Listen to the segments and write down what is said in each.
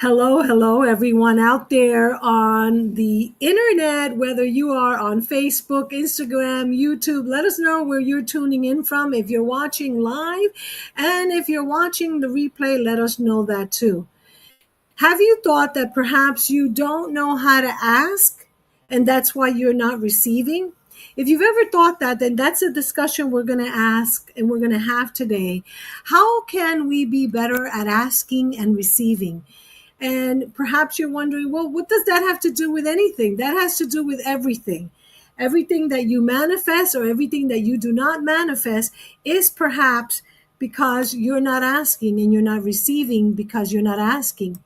Hello, everyone out there on the internet, whether you are on Facebook, Instagram, YouTube. Let us know where you're tuning in from. If you're watching live and if you're watching the replay, let us know that too. Have you thought that perhaps you don't know how to ask and that's why you're not receiving? If you've ever thought that, then that's a discussion we're going to ask and we're going to have today. How can we be better at asking and receiving? And perhaps you're wondering, well, what does that have to do with anything? That has to do with everything. Everything that you manifest or everything that you do not manifest is perhaps because you're not asking and you're not receiving because you're not asking.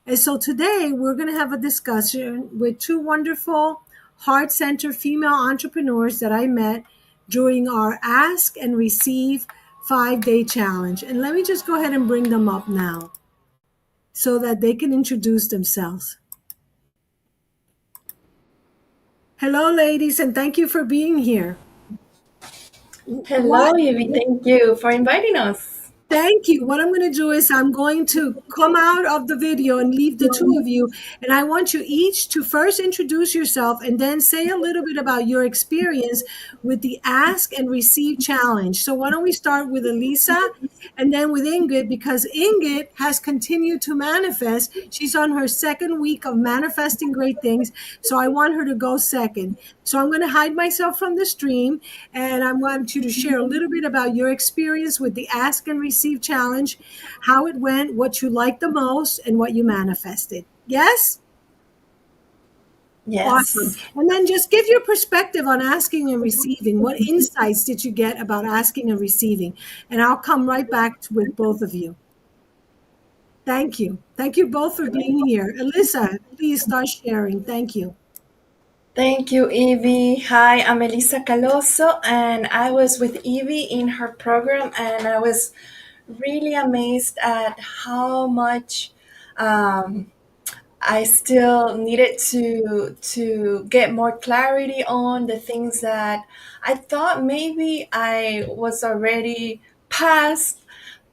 And so today we're going to have a discussion with two wonderful heart centered female entrepreneurs that I met during our Ask and Receive 5-day challenge. And let me just go ahead and bring them up now so that they can introduce themselves. Hello, ladies, and thank you for being here. Hello, Ivy. Thank you for inviting us. Thank you. What I'm going to do is I'm going to come out of the video and leave the two of you. And I want you each to first introduce yourself and then say a little bit about your experience with the Ask and Receive Challenge. So why don't we start with Elisa and then with Ingrid, because Ingrid has continued to manifest. She's on her second week of manifesting great things. So I want her to go second. So I'm going to hide myself from the stream and I want you to share a little bit about your experience with the Ask and Receive Challenge, how it went, what you liked the most, and what you manifested. Yes? Awesome. Yes. And then just give your perspective on asking and receiving. What insights did you get about asking and receiving? And I'll come right back with both of you. Thank you. Thank you both for being here. Alyssa, please start sharing. Thank you. Thank you, Evie. Hi, I'm Elisa Caloso, and I was with Evie in her program, and I was really amazed at how much I still needed to get more clarity on the things that I thought maybe I was already past.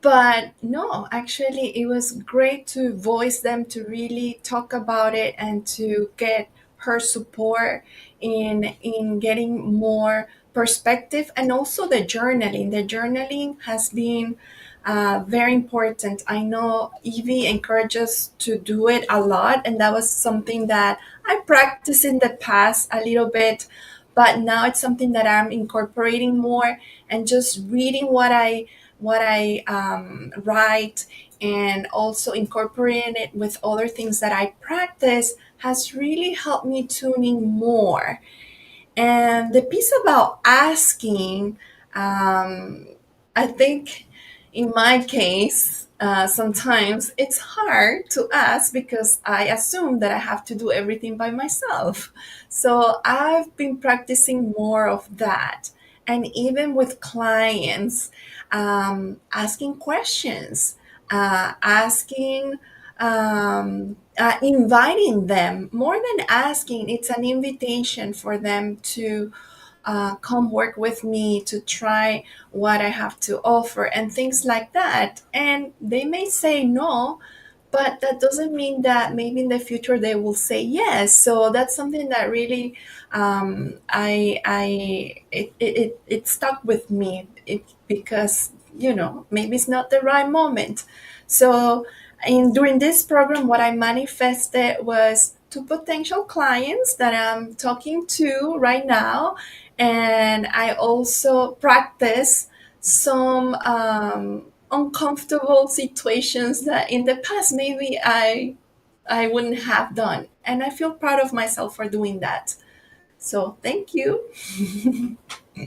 But no, actually, it was great to voice them, to really talk about it, and to get her support in getting more perspective, and also the journaling. The journaling has been very important. I know Evie encourages to do it a lot, and that was something that I practiced in the past a little bit, but now it's something that I'm incorporating more, and just reading what I write, and also incorporating it with other things that I practice has really helped me tune in more. And the piece about asking, I think in my case, sometimes it's hard to ask because I assume that I have to do everything by myself. So I've been practicing more of that. And even with clients, asking questions, asking, inviting them more than asking. It's an invitation for them to come work with me, to try what I have to offer and things like that. And they may say no, but that doesn't mean that maybe in the future they will say yes. So that's something that really it stuck with me, because maybe it's not the right moment. So in during this program, what I manifested was two potential clients that I'm talking to right now, and I also practice some uncomfortable situations that in the past maybe I wouldn't have done, and I feel proud of myself for doing that. So thank you.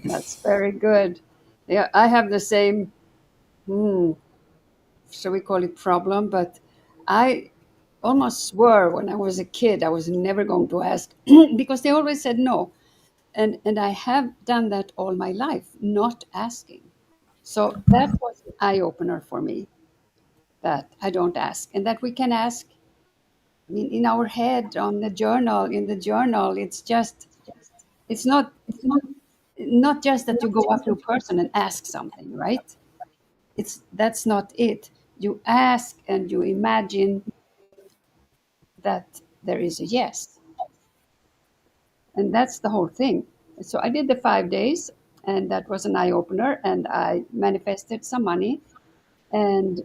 That's very good. Yeah, I have the same, shall we call it problem, but I almost swore when I was a kid I was never going to ask because they always said no. And I have done that all my life, not asking. So that was an eye opener for me, that I don't ask and that we can ask. I mean, in our head, on the journal, in the journal, it's not just that you go up to a person and ask something, right? That's not it. You ask and you imagine that there is a yes. And that's the whole thing. So I did the 5 days, and that was an eye opener, and I manifested some money. And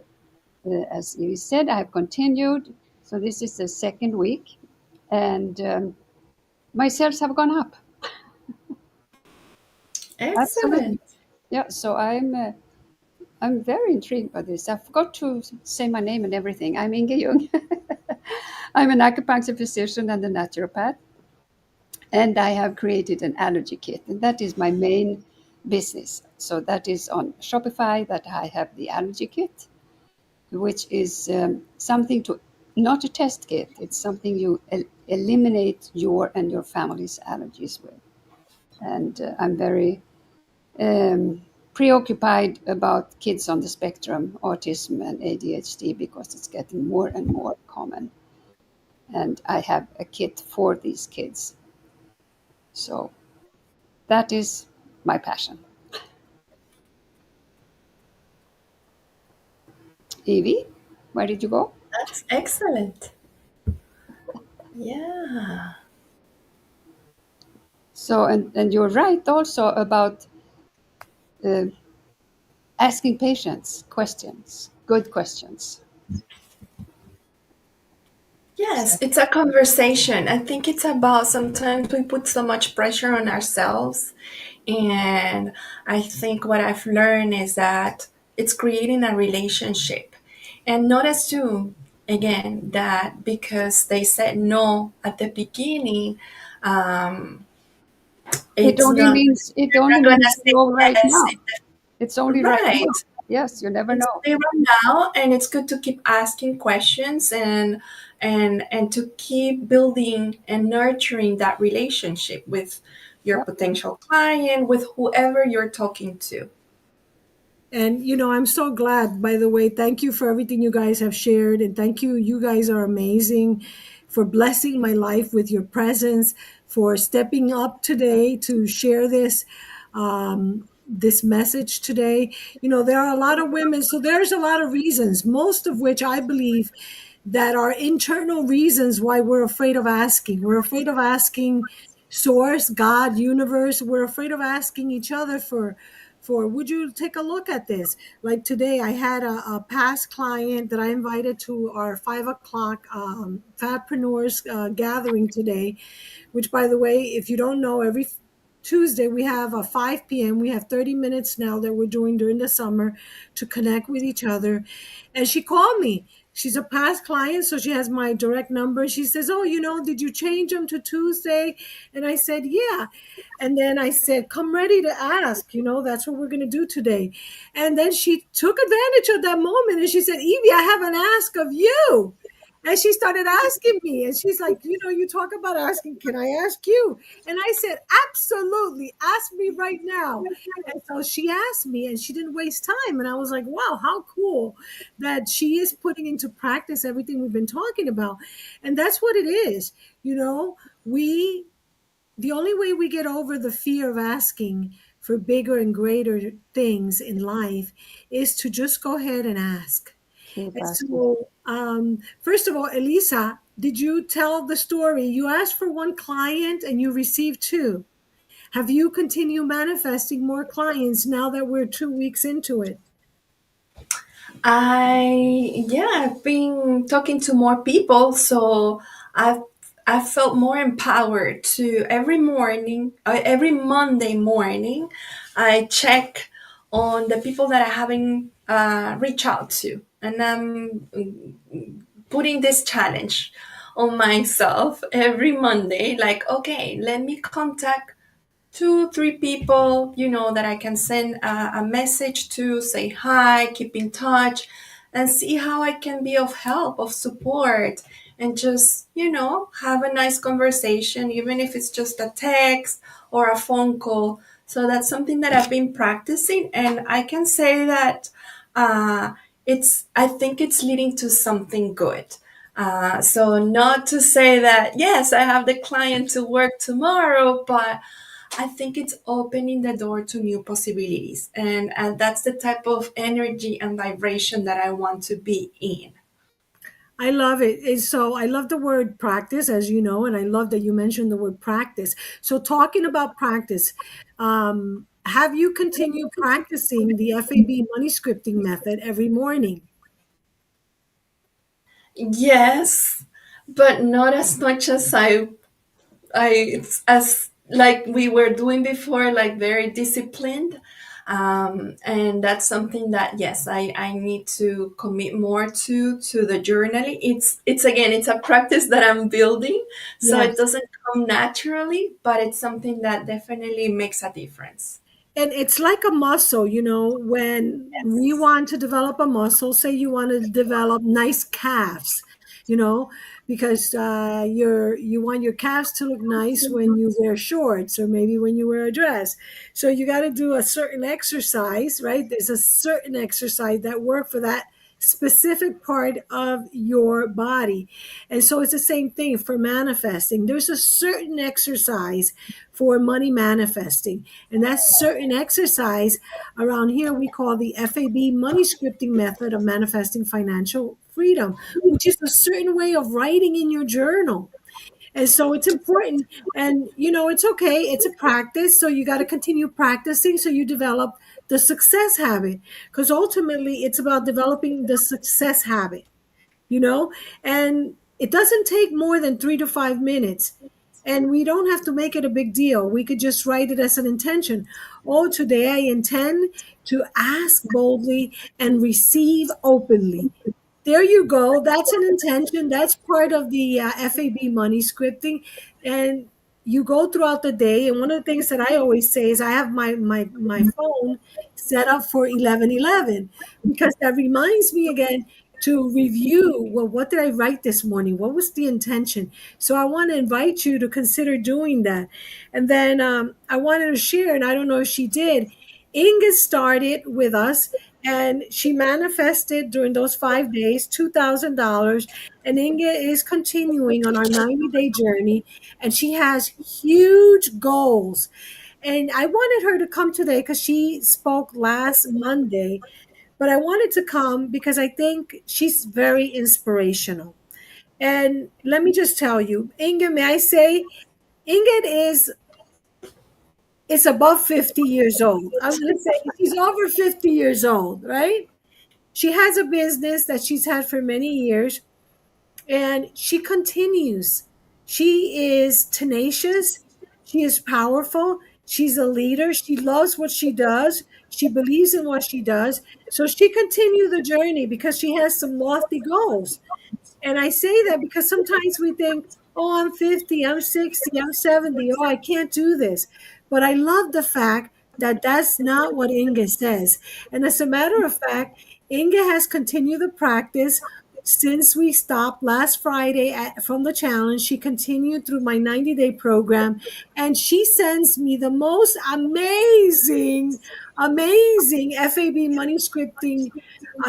as you said, I have continued. So this is the second week, and my sales have gone up. Absolutely. Excellent. Yeah. So I'm very intrigued by this. I forgot to say my name and everything. I'm Inge Jung. I'm an acupuncture physician and a naturopath, and I have created an allergy kit, and that is my main business. So that is on Shopify that I have the allergy kit, which is something to not a test kit. It's something you eliminate your and your family's allergies with. And I'm very preoccupied about kids on the spectrum, autism and ADHD, because it's getting more and more common. And I have a kit for these kids. So that is my passion. Evie, where did you go? That's excellent. Yeah. So, and you're right also about uh, asking patients questions, good questions. Yes, So, it's a conversation. I think it's about sometimes we put so much pressure on ourselves. And I think what I've learned is that it's creating a relationship and not assume again that because they said no at the beginning, um, it it's only not, means it you're only not going means to say no right yes. now. It's only right now. Right. Yes, you never It's know. only right now, and it's good to keep asking questions and to keep building and nurturing that relationship with your Yep. potential client, with whoever you're talking to. And I'm so glad, by the way. Thank you for everything you guys have shared. And thank you. You guys are amazing for blessing my life with your presence, for stepping up today to share this message today. There are a lot of women, so there's a lot of reasons, most of which I believe that are internal reasons why we're afraid of asking. We're afraid of asking source, God, universe. We're afraid of asking each other for would you take a look at this? Like today, I had a past client that I invited to our 5 o'clock fatpreneurs gathering today, which, by the way, if you don't know, every Tuesday we have a 5 p.m. We have 30 minutes now that we're doing during the summer to connect with each other. And she called me. She's a past client, so she has my direct number. She says, "Oh, did you change them to Tuesday?" And I said, "Yeah." And then I said, "Come ready to ask. That's what we're going to do today." And then she took advantage of that moment and she said, "Evie, I have an ask of you." And she started asking me, and she's like, "You talk about asking, can I ask you?" And I said, "Absolutely, ask me right now." And so she asked me, and she didn't waste time. And I was like, wow, how cool that she is putting into practice everything we've been talking about. And that's what it is. We the only way we get over the fear of asking for bigger and greater things in life is to just go ahead and ask. Keep And asking. so, first of all, Elisa, did you tell the story? You asked for one client and you received two. Have you continued manifesting more clients now that we're 2 weeks into it? I've been talking to more people, so I've I felt more empowered to every morning, every Monday morning, I check on the people that I haven't reached out to, and I'm putting this challenge on myself every Monday. Like, okay, let me contact two, three people, that I can send a message to, say hi, keep in touch, and see how I can be of help, of support, and just, have a nice conversation, even if it's just a text or a phone call. So that's something that I've been practicing, and I can say that uh, I think it's leading to something good. So not to say that, yes, I have the client to work tomorrow, but I think it's opening the door to new possibilities. And that's the type of energy and vibration that I want to be in. I love it. And so I love the word practice, as you know, and I love that you mentioned the word practice. So talking about practice, have you continued practicing the FAB money scripting method every morning? Yes, but not as much as as like we were doing before, like very disciplined. And that's something that, yes, I need to commit more to the journaling. It's again, it's a practice that I'm building, so it Yes. doesn't come naturally, but it's something that definitely makes a difference. And it's like a muscle, when we Yes. want to develop a muscle, say you want to develop nice calves, you know, because you want your calves to look nice when you wear shorts or maybe when you wear a dress. So you got to do a certain exercise, right? There's a certain exercise that work for that specific part of your body. And so it's the same thing for manifesting. There's a certain exercise for money manifesting. And that certain exercise around here we call the FAB money scripting method of manifesting financial freedom, which is a certain way of writing in your journal. And so it's important. And, it's okay. It's a practice. So you got to continue practicing so you develop the success habit. Because ultimately, it's about developing the success habit, you know, and it doesn't take more than 3 to 5 minutes. And we don't have to make it a big deal. We could just write it as an intention. Oh, today I intend to ask boldly and receive openly. There you go. That's an intention. That's part of the FAB money scripting. And you go throughout the day. And one of the things that I always say is I have my phone set up for 11:11 because that reminds me again to review, well, what did I write this morning? What was the intention? So I want to invite you to consider doing that. And then I wanted to share, and I don't know if she did. Inga started with us and she manifested during those 5 days $2,000. And Inga is continuing on our 90-day journey, and she has huge goals. And I wanted her to come today because she spoke last Monday, but I wanted to come because I think she's very inspirational. And let me just tell you, Inga, may I say, Inga is above 50 years old. I'm going to say she's over 50 years old, right? She has a business that she's had for many years, and she continues. She is tenacious. She is powerful. She's a leader. She loves what she does. She believes in what she does. So she continued the journey because she has some lofty goals. And I say that because sometimes we think, oh, I'm 50, I'm 60, I'm 70, oh, I can't do this. But I love the fact that that's not what Inga says. And as a matter of fact, Inga has continued the practice since we stopped last Friday from the challenge. She continued through my 90-day program, and she sends me the most amazing FAB money scripting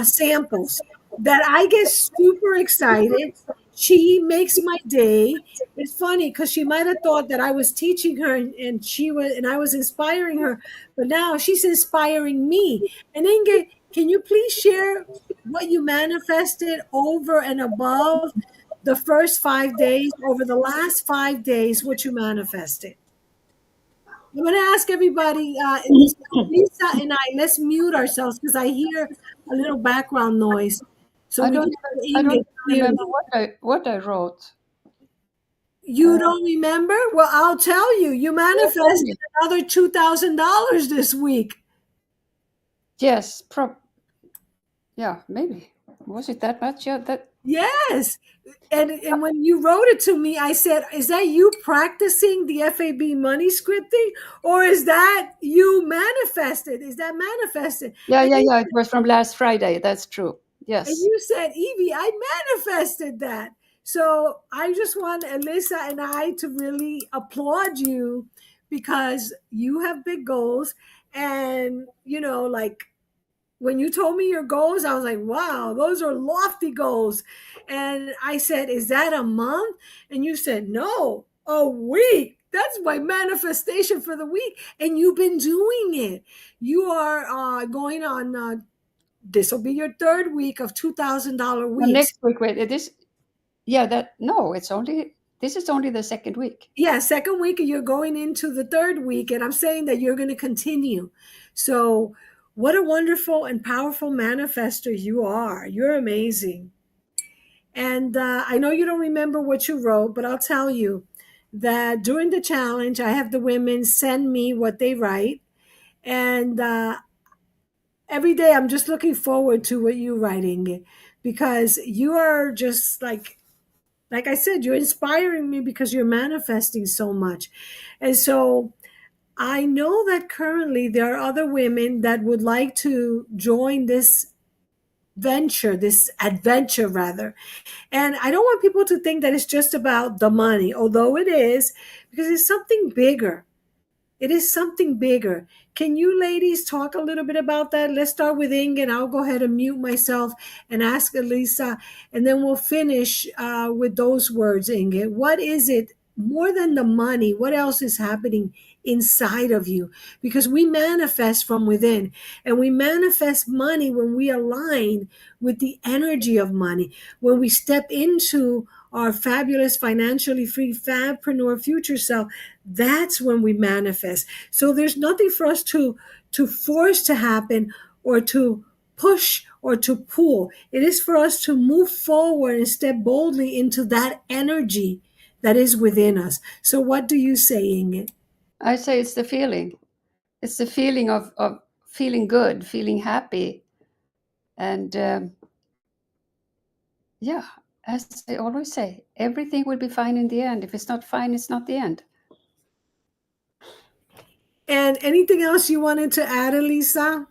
samples that I get super excited. She makes my day. It's funny because she might have thought that I was teaching her and I was inspiring her, but now she's inspiring me. And Inge, can you please share what you manifested over and above the first 5 days, over the last 5 days, what you manifested? I'm going to ask everybody, Lisa and I, let's mute ourselves because I hear a little background noise. So I we don't can even, hear I don't Inge even remember clearly. what I wrote. You don't remember? Well, I'll tell you. You Yeah, tell me. manifested another $2,000 this week. Yes, yeah, maybe. Was it that much? Yeah, that. Yes. And when you wrote it to me, I said, is that you practicing the FAB money scripting? Or is that you manifested? Is that manifested? Yeah, And yeah, then yeah. It was from last Friday. That's true. And Yes. you said, Evie, I manifested that. So I just want Alyssa and I to really applaud you because you have big goals. And, like when you told me your goals, I was like, wow, those are lofty goals. And I said, is that a month? And you said, no, a week. That's my manifestation for the week. And you've been doing it. You are going on this will be your third week of $2,000 No, weeks. next week. Wait, it is. Yeah, that no, it's only this is only the second week. Yeah, second week, and you're going into the third week, and I'm saying that you're going to continue. So, what a wonderful and powerful manifester you are. You're amazing. And I know you don't remember what you wrote, but I'll tell you that during the challenge, I have the women send me what they write. And every day I'm just looking forward to what you're writing, because you are just like I said, you're inspiring me because you're manifesting so much. And so I know that currently there are other women that would like to join this adventure rather. And I don't want people to think that it's just about the money, although it is, because it's something bigger. It is something bigger. Can you ladies talk a little bit about that? Let's start with Inge, and I'll go ahead and mute myself and ask Elisa, and then we'll finish with those words, Inge. What is it more than the money? What else is happening inside of you? Because we manifest from within, and we manifest money when we align with the energy of money, when we step into our fabulous, financially free fabpreneur future self. That's when we manifest. So there's nothing for us to force to happen, or to push or to pull. It is for us to move forward and step boldly into that energy that is within us. So what do you say, Ingrid? I say it's the feeling. It's the feeling of feeling good, feeling happy. And yeah, as I always say, everything will be fine in the end. If it's not fine, it's not the end. And anything else you wanted to add, Elisa?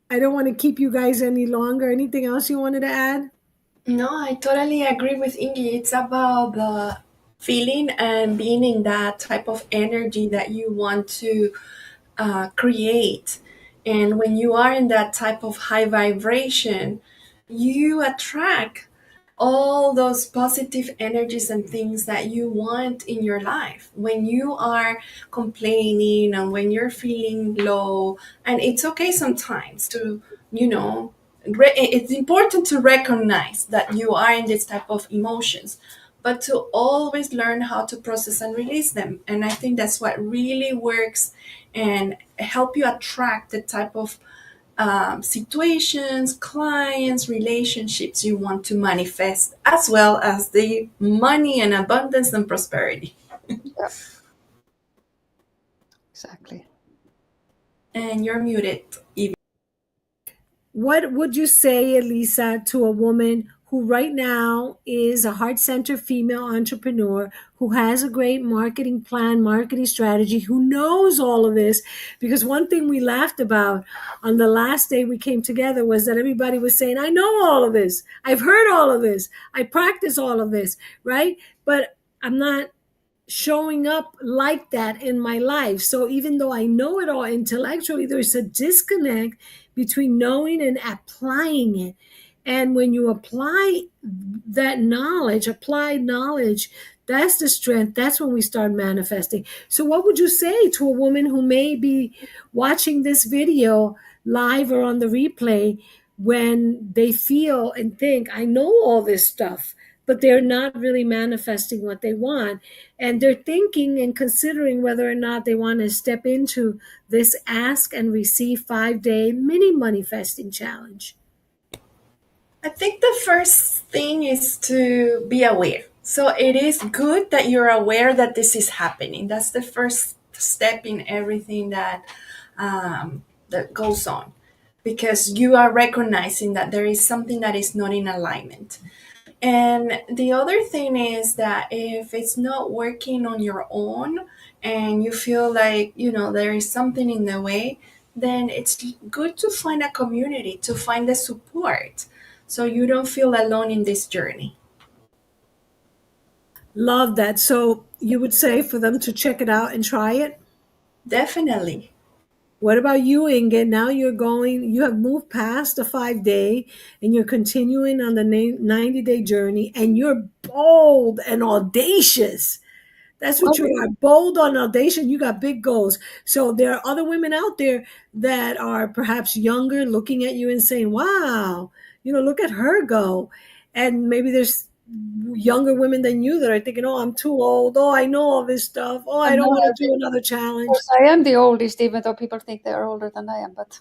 I don't want to keep you guys any longer. Anything else you wanted to add? No, I totally agree with Ingi. It's about the feeling and being in that type of energy that you want to create. And when you are in that type of high vibration, you attract all those positive energies and things that you want in your life. When you are complaining and when you're feeling low, and it's okay sometimes to, you know, it's important to recognize that you are in this type of emotions, but to always learn how to process and release them. And I think that's what really works and help you attract the type of situations, clients, relationships you want to manifest, as well as the money and abundance and prosperity. Yeah, exactly. And you're muted, Evie. What would you say, Elisa, to a woman who right now is a heart centered female entrepreneur who has a great marketing plan, marketing strategy, who knows all of this? Because one thing we laughed about on the last day we came together was that everybody was saying, I know all of this. I've heard all of this. I practice all of this, right? But I'm not showing up like that in my life. So even though I know it all intellectually, there's a disconnect between knowing and applying it. And when you apply that knowledge, applied knowledge, that's the strength. That's when we start manifesting. So, what would you say to a woman who may be watching this video live or on the replay when they feel and think, I know all this stuff, but they're not really manifesting what they want? And they're thinking and considering whether or not they want to step into this Ask and Receive 5-day mini manifesting challenge. I think the first thing is to be aware. So it is good that you're aware that this is happening. That's the first step in everything that goes on, because you are recognizing that there is something that is not in alignment. And the other thing is that if it's not working on your own and you feel like, there is something in the way, then it's good to find a community, to find the support so you don't feel alone in this journey. Love that. So, you would say for them to check it out and try it? Definitely. What about you, Inge? Now you have moved past the 5-day and you're continuing on the 90-day journey, and you're bold and audacious. That's what Well, you are, bold and audacious. You got big goals. So there are other women out there that are perhaps younger looking at you and saying, wow, look at her go. And maybe there's younger women than you that are thinking, oh, I'm too old. Oh, I know all this stuff. Oh, I And don't no, want I to do think, another of challenge. course, I am the oldest, even though people think they are older than I am. But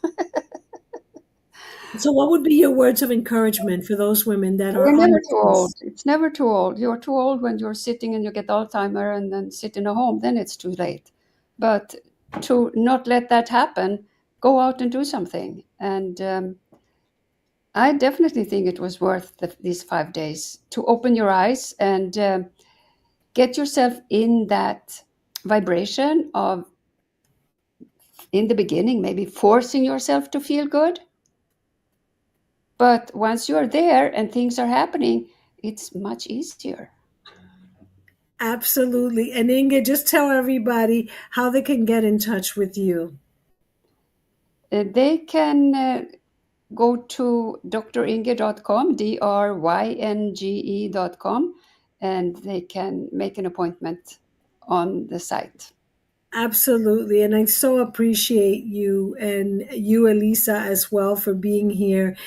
So, what would be your words of encouragement for those women that are we're on never the too old. fence? It's never too old. You're too old when you're sitting and you get Alzheimer and then sit in a home. Then it's too late. But to not let that happen, go out and do something. And I definitely think it was worth these 5 days to open your eyes and get yourself in that vibration of, in the beginning, maybe forcing yourself to feel good. But once you're there and things are happening, it's much easier. Absolutely. And Inga, just tell everybody how they can get in touch with you. They can go to dringe.com, drynge.com, and they can make an appointment on the site. Absolutely. And I so appreciate you and you, Elisa, as well for being here.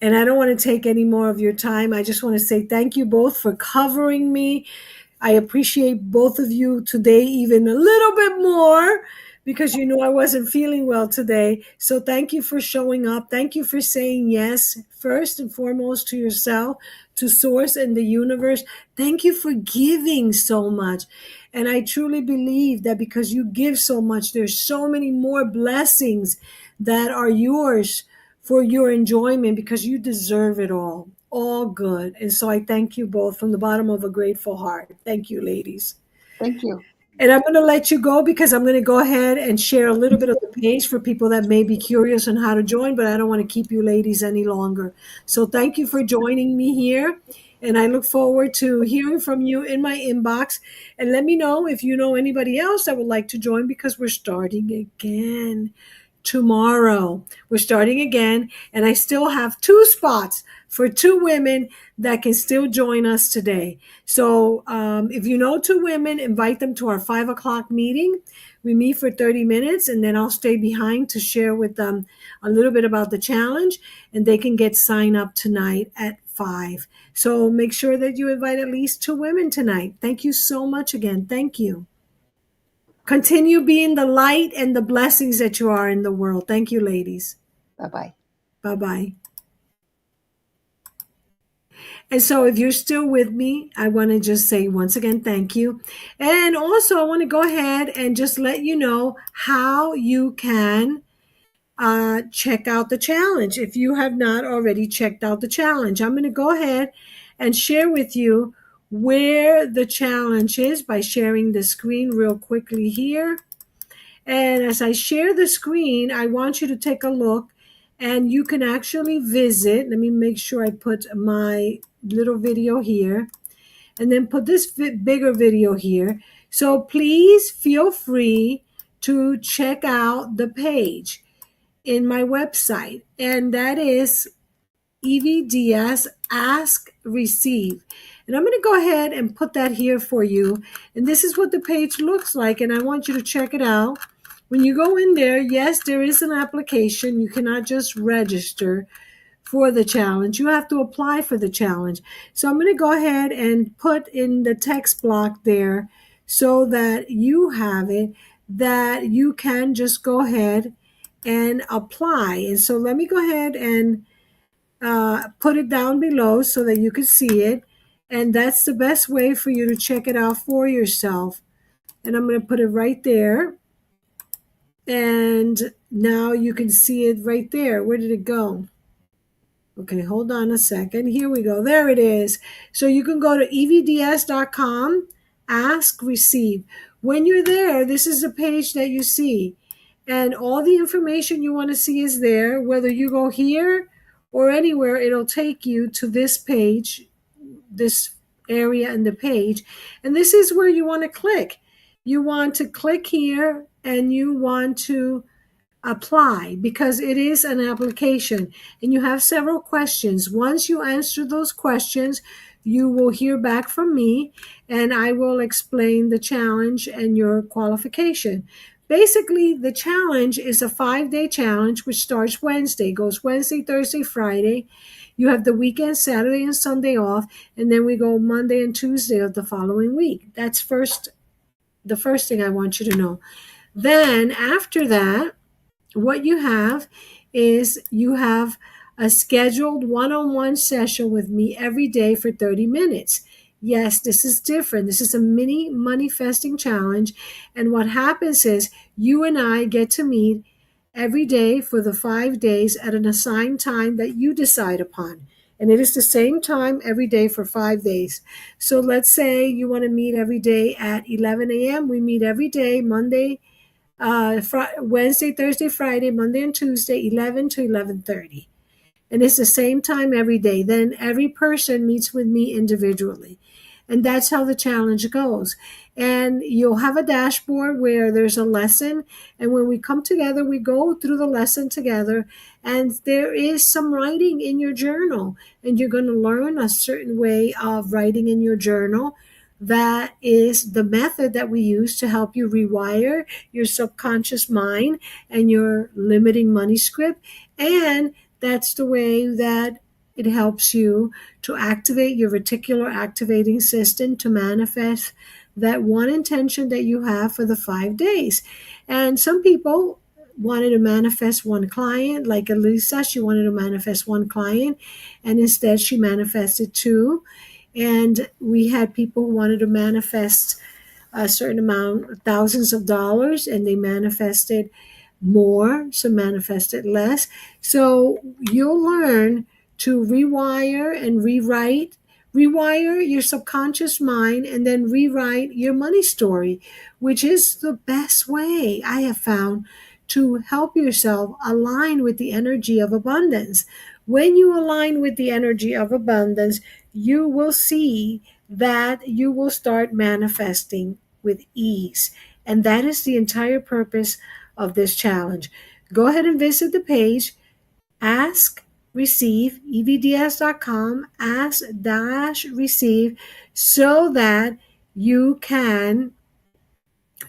And I don't want to take any more of your time. I just want to say thank you both for covering me. I appreciate both of you today even a little bit more because you know I wasn't feeling well today. So thank you for showing up. Thank you for saying yes, first and foremost to yourself, to Source and the universe. Thank you for giving so much. And I truly believe that because you give so much, there's so many more blessings that are yours for your enjoyment because you deserve it all good. And so I thank you both from the bottom of a grateful heart. Thank you, ladies. Thank you. And I'm going to let you go because I'm going to go ahead and share a little bit of the page for people that may be curious on how to join, but I don't want to keep you ladies any longer. So thank you for joining me here. And I look forward to hearing from you in my inbox. And let me know if you know anybody else that would like to join because we're starting again tomorrow. We're starting again, and I still have 2 spots for 2 women that can still join us today. So if you know 2 women, invite them to our 5 o'clock meeting. We meet for 30 minutes, and then I'll stay behind to share with them a little bit about the challenge, and they can get signed up tonight at 5. So make sure that you invite at least 2 women tonight. Thank you so much again. Thank you. Continue being the light and the blessings that you are in the world. Thank you, ladies. Bye-bye. Bye bye. And so, if you're still with me, I want to just say once again, thank you. And also, I want to go ahead and just let you know how you can check out the challenge if you have not already checked out the challenge. I'm going to go ahead and share with you where the challenge is by sharing the screen real quickly here. And as I share the screen, I want you to take a look and you can actually visit. Let me make sure I put my little video here and then put this bigger video here. So please feel free to check out the page in my website, and that is EVDS Ask Receive. And I'm going to go ahead and put that here for you. And this is what the page looks like, and I want you to check it out. When you go in there, yes, there is an application. You cannot just register for the challenge. You have to apply for the challenge. So I'm going to go ahead and put in the text block there so that you have it, that you can just go ahead and apply. And so let me go ahead and put it down below so that you can see it. And that's the best way for you to check it out for yourself. And I'm going to put it right there. And now you can see it right there. Where did it go? Okay, hold on a second. Here we go. There it is. So you can go to evds.com, ask, receive. When you're there, this is the page that you see. And all the information you want to see is there. Whether you go here or anywhere, it'll take you to this page, this area in the page. And this is where you want to click. You want to click here and you want to apply because it is an application and you have several questions. Once you answer those questions, you will hear back from me and I will explain the challenge and your qualification. Basically, the challenge is a 5-day challenge, which starts Wednesday, goes Wednesday, Thursday, Friday. You have the weekend, Saturday and Sunday off, and then we go Monday and Tuesday of the following week. That's the first thing I want you to know. Then after that, what you have is you have a scheduled one-on-one session with me every day for 30 minutes. Yes, this is different. This is a mini MoneyFesting challenge. And what happens is you and I get to meet every day for the 5 days at an assigned time that you decide upon. And it is the same time every day for 5 days. So let's say you want to meet every day at 11 a.m. We meet every day, Wednesday, Thursday, Friday, Monday, and Tuesday, 11 to 11:30. And it's the same time every day. Then every person meets with me individually. And that's how the challenge goes. And you'll have a dashboard where there's a lesson. And when we come together, we go through the lesson together. And there is some writing in your journal. And you're going to learn a certain way of writing in your journal. That is the method that we use to help you rewire your subconscious mind and your limiting money script. And that's the way that it helps you to activate your reticular activating system to manifest that one intention that you have for the 5 days. And some people wanted to manifest one client, like Elisa, she wanted to manifest one client, and instead she manifested two. And we had people who wanted to manifest a certain amount, thousands of dollars, and they manifested more, some manifested less. So you'll learn to rewire and rewire your subconscious mind, and then rewrite your money story, which is the best way I have found to help yourself align with the energy of abundance. When you align with the energy of abundance, you will see that you will start manifesting with ease. And that is the entire purpose of this challenge. Go ahead and visit the page, ask receive evds.com, ask dash receive, so that you can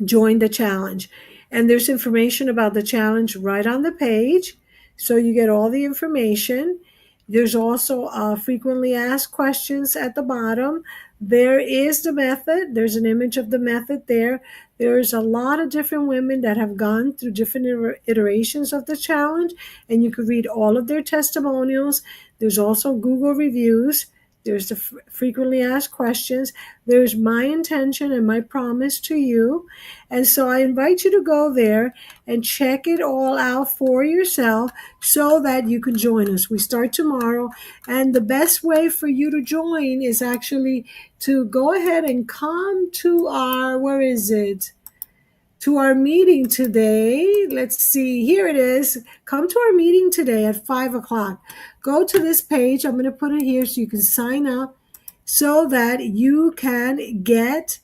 join the challenge. And there's information about the challenge right on the page, so you get all the information. There's also frequently asked questions at the bottom. There is the method. There's an image of the method there. There's a lot of different women that have gone through different iterations of the challenge, and you could read all of their testimonials. There's also Google reviews. There's the frequently asked questions. There's my intention and my promise to you. And so I invite you to go there and check it all out for yourself so that you can join us. We start tomorrow. And the best way for you to join is actually to go ahead and come to our, where is it? To our meeting today. Let's see, here it is. Come to our meeting today at 5 o'clock. Go to this page. I'm going to put it here so you can sign up so that you can get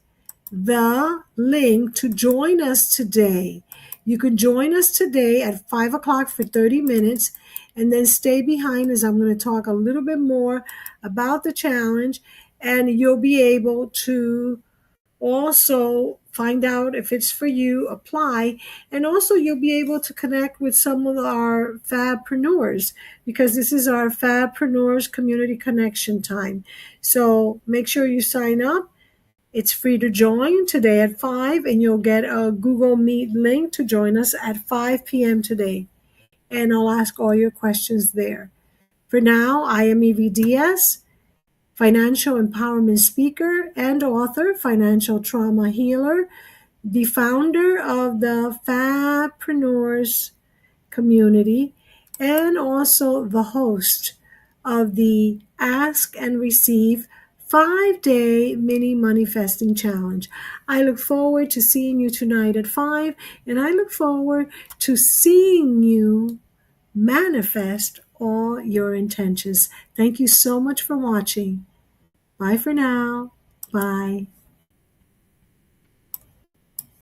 the link to join us today. You can join us today at 5 o'clock for 30 minutes and then stay behind as I'm going to talk a little bit more about the challenge, and you'll be able to also find out if it's for you, apply, and also you'll be able to connect with some of our fabpreneurs, because this is our fabpreneurs community connection time. So make sure you sign up. It's free to join today at 5, and you'll get a Google Meet link to join us at 5 p.m. today. And I'll ask all your questions there. For now, I am Evie Diaz, financial empowerment speaker and author, financial trauma healer, the founder of the Fabpreneurs community, and also the host of the Ask and Receive 5-day mini MoneyFesting challenge. I look forward to seeing you tonight at 5, and I look forward to seeing you manifest all your intentions. Thank you so much for watching. Bye for now. Bye.